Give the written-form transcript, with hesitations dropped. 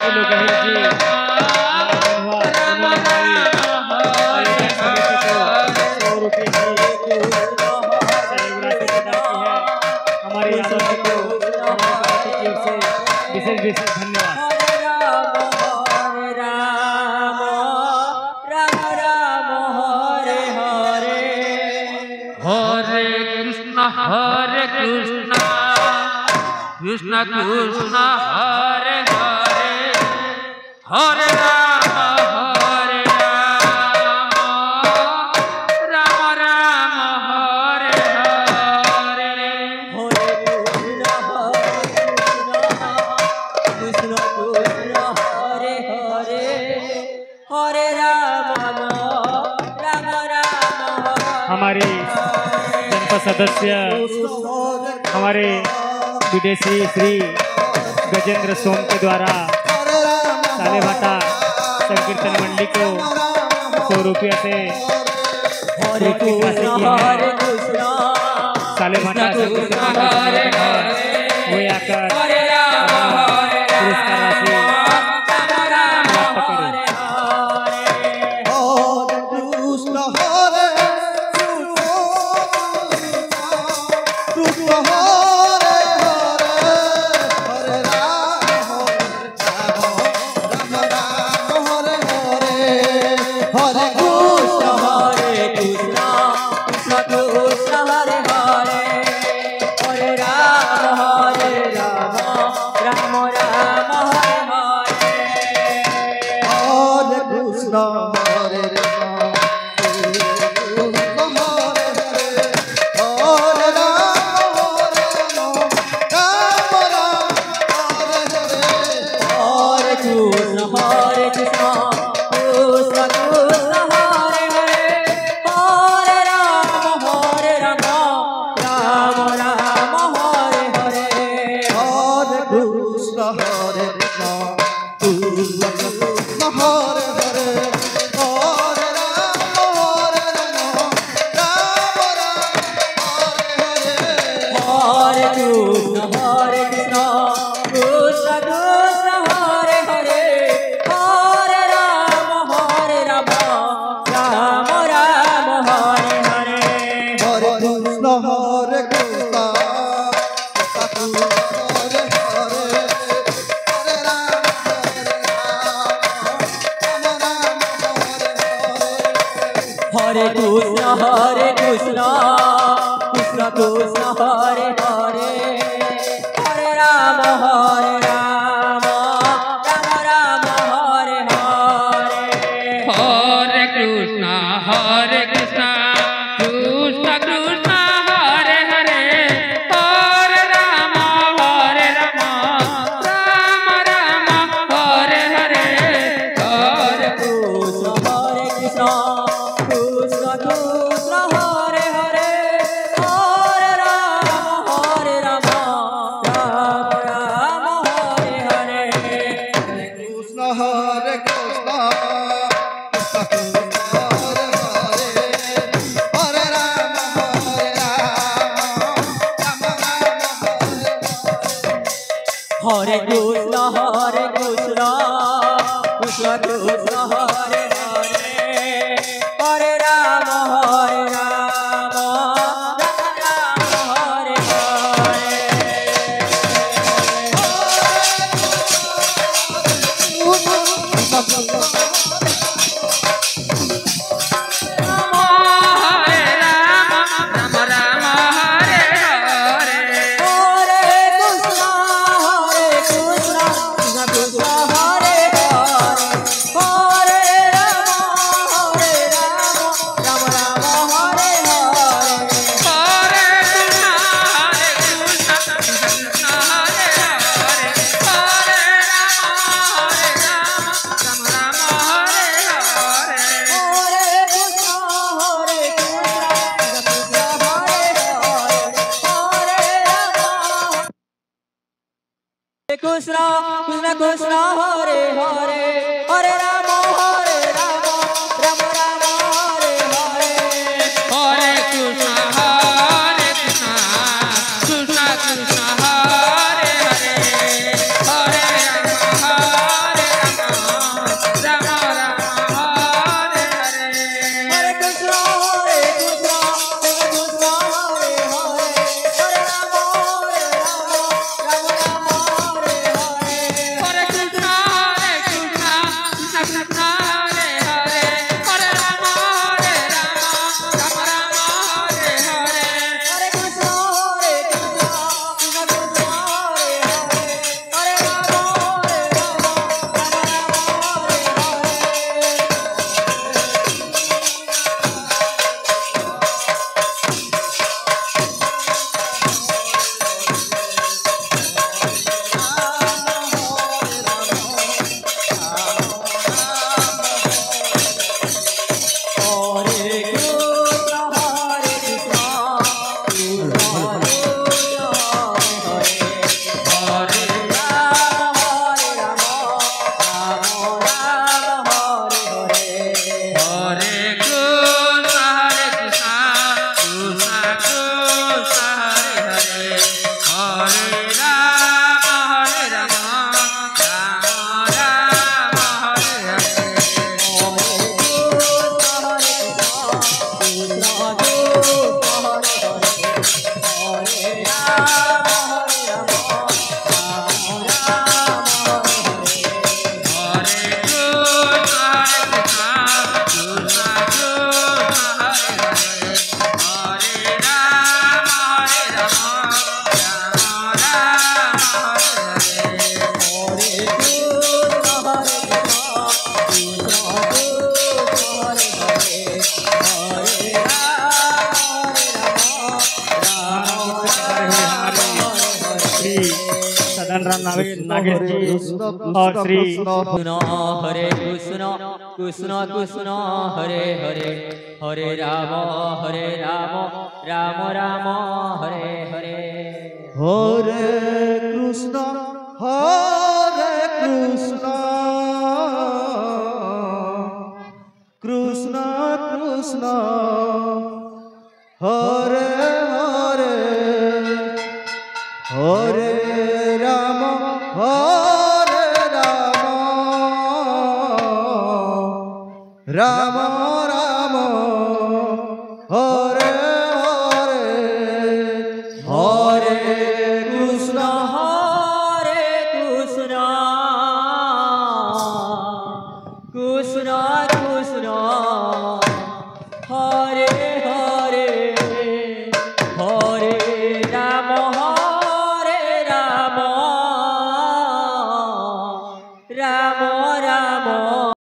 अब्दुल गहीर जी ₹100 की हमारे यादव जी को विशेष विशेष धन्यवाद। हरे कृष्णा कृष्ण कृष्ण हरे हरे हरे राम राम राम हरे हरे कृष्ण कृष्ण हरे हरे हरे राम राम राम। हमारे जनपद सदस्य हमारे विदेशी श्री गजेंद्र सोम के द्वारा सालेभाटा संकीर्तन मंडली को ₹100 से सालेभाटा संकीर्तन मंडली वो आकर पुरस्कार राशि प्राप्त करें। हरे कृष्ण कृष्ण कृष्ण हरे हरे हरे राम राम राम हरे हरे। हरे कृष्ण कृष्ण कृष्ण कृष्ण हरे हरे हरे राम राम राम हरे हरे। हरे कृष्ण कृष्ण कृष्ण कृष्ण हरे हरे हरे राम राम राम हरे हरे। कृष्ण हरे कृष्ण कृष्ण कृष्ण हरे हरे हरे राम राम राम हरे हरे कृष्ण कृष्ण कृष्ण हरे हरे हरे राम राम राम हरे हरे। हरे राम राम राम हरे हरे। हरे कृष्ण कृष्ण कृष्ण हरे हरे हरे राम राम राम हरे हरे। हरे कृष्ण कृष्ण हरे हरे हरे राम राम राम हरे हरे। हरे कृष्ण कृष्ण हरे हरे हरे राम। कृष्ण कृष्ण कृष्ण हरे हरे हरे राम राम राम हरे हरे। हरे कृष्ण कृष्ण कृष्ण कृष्ण हरे हरे हरे राम हरे नागेश जी और श्री कृष्ण हरे कृष्ण कृष्ण कृष्ण हरे हरे हरे राम राम राम हरे हरे हरे कृष्ण कृष्ण कृष्ण हरे हरे हरे राम राम राम हरे हरे हरे कृष्ण कृष्ण कृष्ण कृष्ण हरे हरे हरे राम राम राम